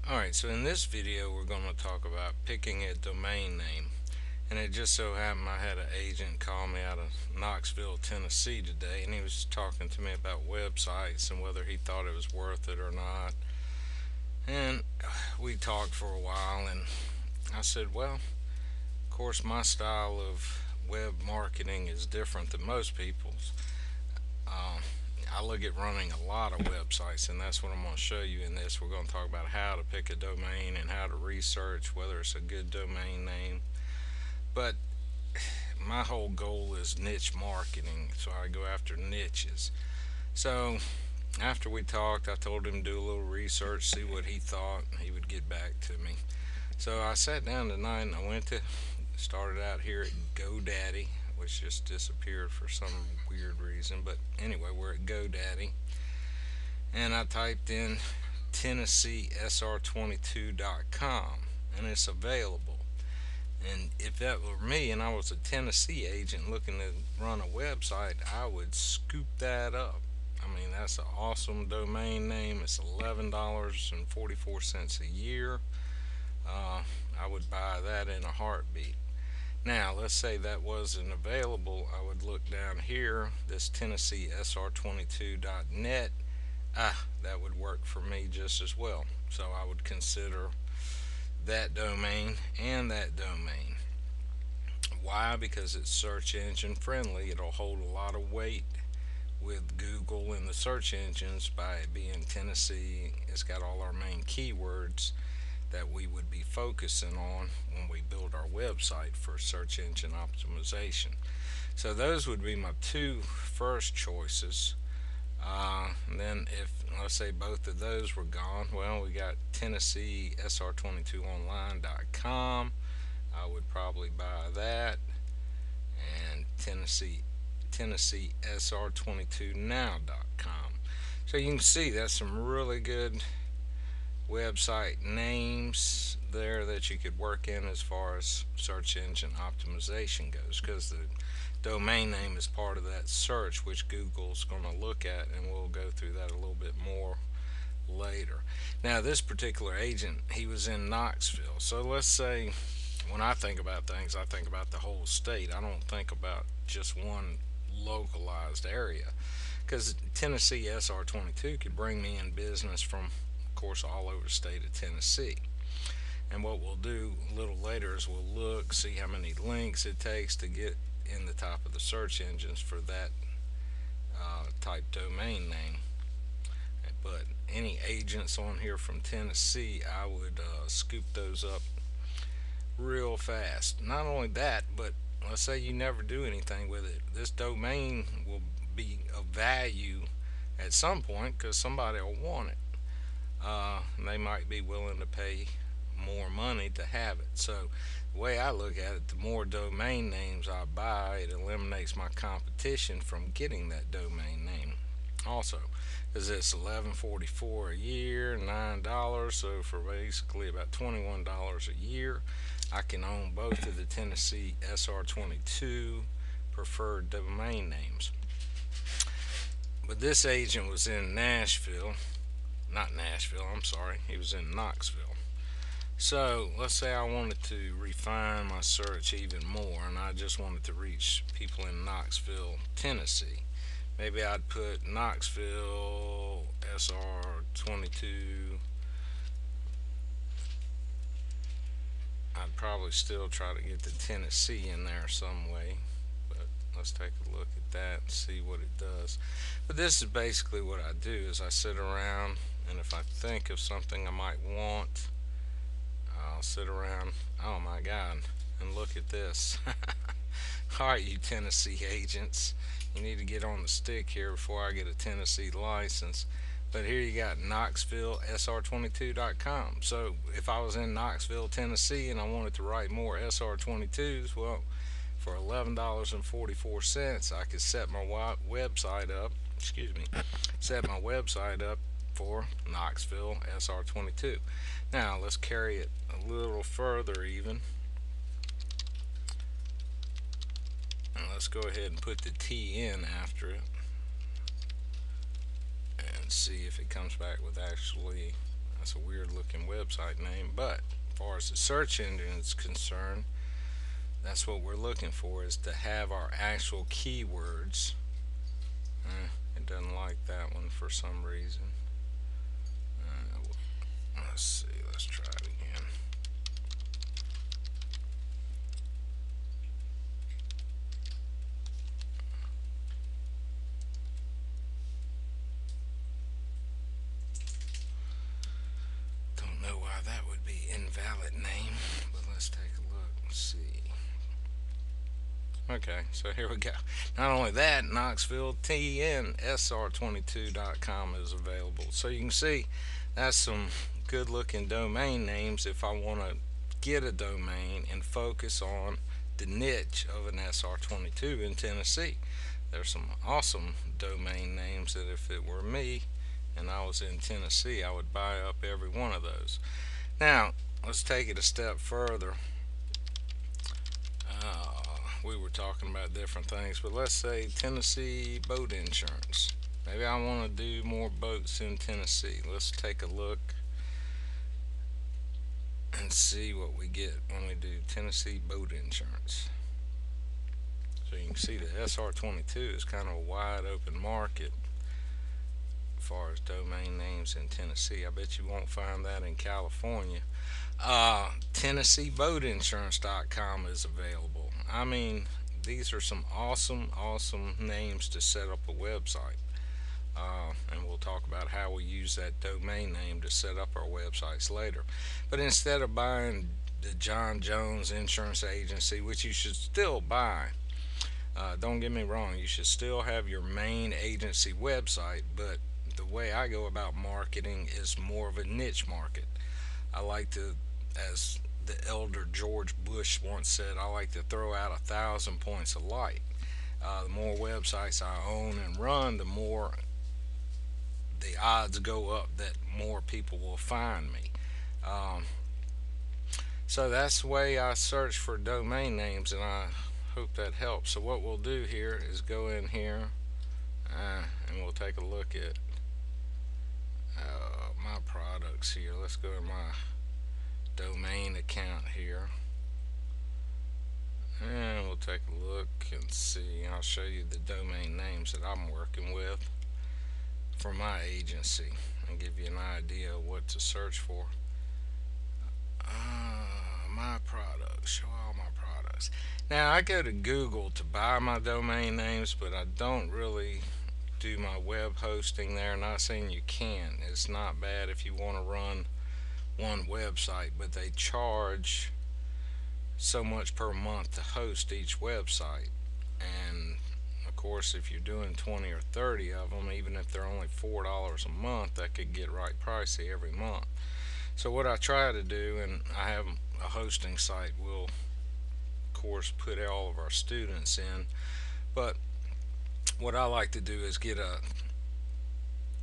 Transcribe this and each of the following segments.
Alright, so in this video we're going to talk about picking a domain name. And it just so happened I had an agent call me out of Knoxville, Tennessee today, and he was talking to me about websites and whether he thought it was worth it or not. And we talked for a while, and I said, well, of course, my style of web marketing is different than most people's. Uh, I look at running a lot of websites, and that's what I'm going to show you in this. We're going to talk about how to pick a domain and how to research whether it's a good domain name. But my whole goal is niche marketing, so I go after niches. So after we talked, I told him to do a little research, see what he thought. He would get back to me. So I sat down tonight and I started out here at GoDaddy, which just disappeared for some weird reason. But anyway, we're at GoDaddy, and I typed in TennesseeSR22.com, and it's available. And if that were me and I was a Tennessee agent looking to run a website, I would scoop that up. I mean, that's an awesome domain name. It's $11.44 a year. Uh, I would buy that in a heartbeat. Now, let's say that wasn't available. I would look down here, this TennesseeSR22.net. That would work for me just as well. So I would consider that domain and that domain. Why? Because it's search engine friendly. It'll hold a lot of weight with Google and the search engines by it being Tennessee. It's got all our main keywords that we would be focusing on when we build our website for search engine optimization. So those would be my two first choices. And then if let's say both of those were gone, well, we got TennesseeSR22online.com. I would probably buy that, and TennesseeSR22now.com. So you can see that's some really good website names there that you could work in as far as search engine optimization goes, because the domain name is part of that search which Google's going to look at, and we'll go through that a little bit more later. Now, this particular agent, he was in Knoxville. So let's say when I think about things, I think about the whole state. I don't think about just one localized area, because Tennessee SR22 could bring me in business from, of course, all over the state of Tennessee. And what we'll do a little later is we'll look, see how many links it takes to get in the top of the search engines for that type domain name. But any agents on here from Tennessee, I would scoop those up real fast. Not only that, but let's say you never do anything with it. This domain will be of value at some point because somebody will want it. They might be willing to pay more money to have it. So the way I look at it, the more domain names I buy, it eliminates my competition from getting that domain name. Also, because it's $11.44 a year, $9, so for basically about $21 a year, I can own both of the Tennessee SR22 preferred domain names. But this agent was in I'm sorry, he was in Knoxville. So let's say I wanted to refine my search even more and I just wanted to reach people in Knoxville, Tennessee. Maybe I'd put Knoxville SR22. I'd probably still try to get the Tennessee in there some way, but let's take a look at that and see what it does. But this is basically what I do is I sit around, and if I think of something I might want, I'll sit around, oh my god, and look at this. Alright, you Tennessee agents, you need to get on the stick here before I get a Tennessee license. But here you got KnoxvilleSR22.com. So if I was in Knoxville, Tennessee, and I wanted to write more SR22s, well, for $11.44, I could set my website up. Set my website up for Knoxville SR22. Now let's carry it a little further even. And let's go ahead and put the T in after it and see if it comes back with actually That's a weird looking website name, but as far as the search engine is concerned, that's what we're looking for, is to have our actual keywords. It doesn't like that one for some reason. Let's see, let's try it again. Don't know why that would be invalid name, but let's take a look and see. Okay, so here we go. Not only that, Knoxville TNSR22.com is available. So you can see that's some good looking domain names if I want to get a domain and focus on the niche of an SR22 in Tennessee. There's some awesome domain names that if it were me and I was in Tennessee, I would buy up every one of those. Now, let's take it a step further. We were talking about different things, but let's say Tennessee boat insurance. Maybe I want to do more boats in Tennessee. Let's take a look and see what we get when we do Tennessee boat insurance. So you can see the SR22 is kind of a wide open market as far as domain names in Tennessee. I bet you won't find that in California. TennesseeBoatInsurance.com is available. I mean, these are some awesome names to set up a website. And we'll talk about how we use that domain name to set up our websites later. But instead of buying the John Jones Insurance Agency, which you should still buy, don't get me wrong, you should still have your main agency website, but the way I go about marketing is more of a niche market. I like to, as the elder George Bush once said, I like to throw out 1,000 points of light. The more websites I own and run, the more the odds go up that more people will find me. Um, so that's the way I search for domain names, and I hope that helps. So what we'll do here is go in here and we'll take a look at my products here. Let's go to my domain account here, and we'll take a look and see. I'll show you the domain names that I'm working with for my agency and give you an idea of what to search for. My products, show all my products. Now I go to Google to buy my domain names, but I don't really do my web hosting there. Not saying you can't. It's not bad if you want to run one website, but they charge so much per month to host each website. And of course, if you're doing 20 or 30 of them, even if they're only $4 a month, that could get right pricey every month. So what I try to do, and I have a hosting site we'll of course put all of our students in, but what I like to do is get a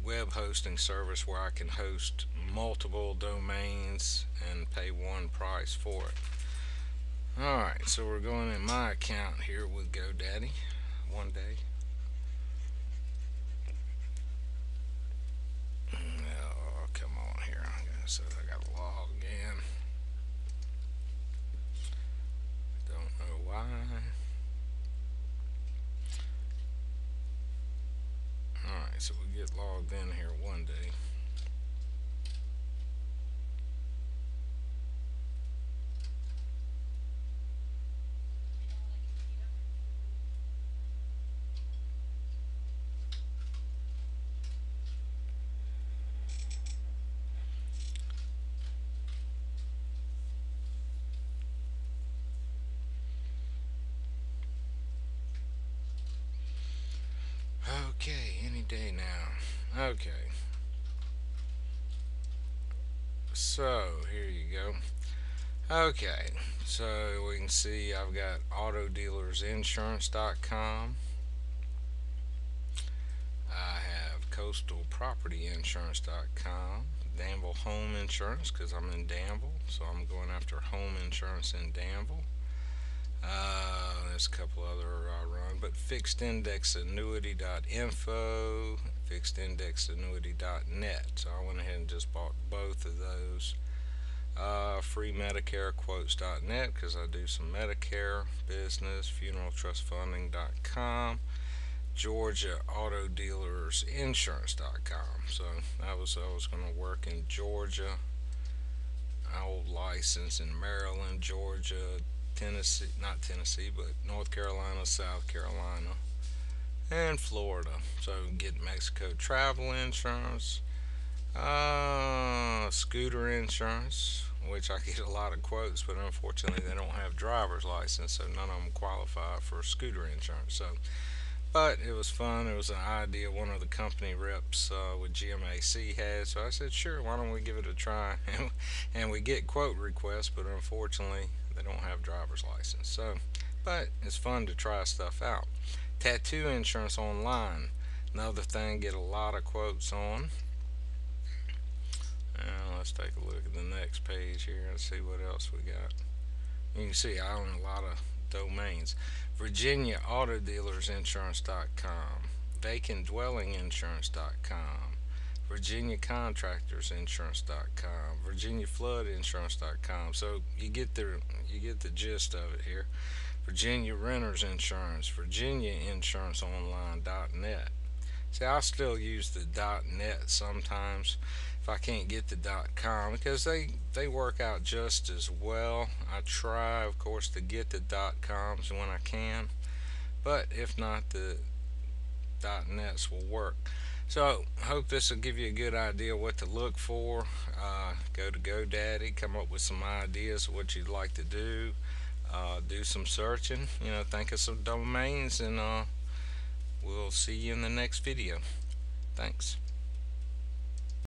web hosting service where I can host multiple domains and pay one price for it. Alright, so we're going in my account here with GoDaddy one day. Oh, come on here. So I got to log in. Don't know why. Alright, so we get logged in here one day. Okay, any day now. Okay, so here you go. Okay, so we can see I've got autodealersinsurance.com. I have coastalpropertyinsurance.com. Danville Home Insurance, because I'm in Danville, so I'm going after home insurance in Danville. There's a couple other I run, but fixedindexannuity.info, fixedindexannuity.net. So I went ahead and just bought both of those. Freemedicarequotes.net because I do some Medicare business. Funeraltrustfunding.com. GeorgiaAutoDealersInsurance.com. So I was going to work in Georgia. I hold license in Maryland, Georgia, Tennessee, not Tennessee, but North Carolina, South Carolina, and Florida. So get Mexico travel insurance, scooter insurance, which I get a lot of quotes, but unfortunately they don't have driver's license, so none of them qualify for scooter insurance. So, but it was fun. It was an idea one of the company reps with GMAC had, so I said, sure, why don't we give it a try? And we get quote requests, but unfortunately they don't have driver's license. So, but it's fun to try stuff out. Tattoo insurance online, another thing, get a lot of quotes on. Let's take a look at the next page here and see what else we got. You can see I own a lot of domains. VirginiaAutoDealersInsurance.com, VacantDwellingInsurance.com, VirginiaContractorsInsurance.com, VirginiaFloodInsurance.com. So you get the gist of it here. Virginia Renters Insurance, VirginiaInsuranceOnline.net. See, I still use the .net sometimes if I can't get the .com because they work out just as well. I try, of course, to get the .coms when I can, but if not, the .nets will work. So, I hope this will give you a good idea what to look for. Go to GoDaddy, come up with some ideas of what you'd like to do. Do some searching, think of some domains, and we'll see you in the next video. Thanks.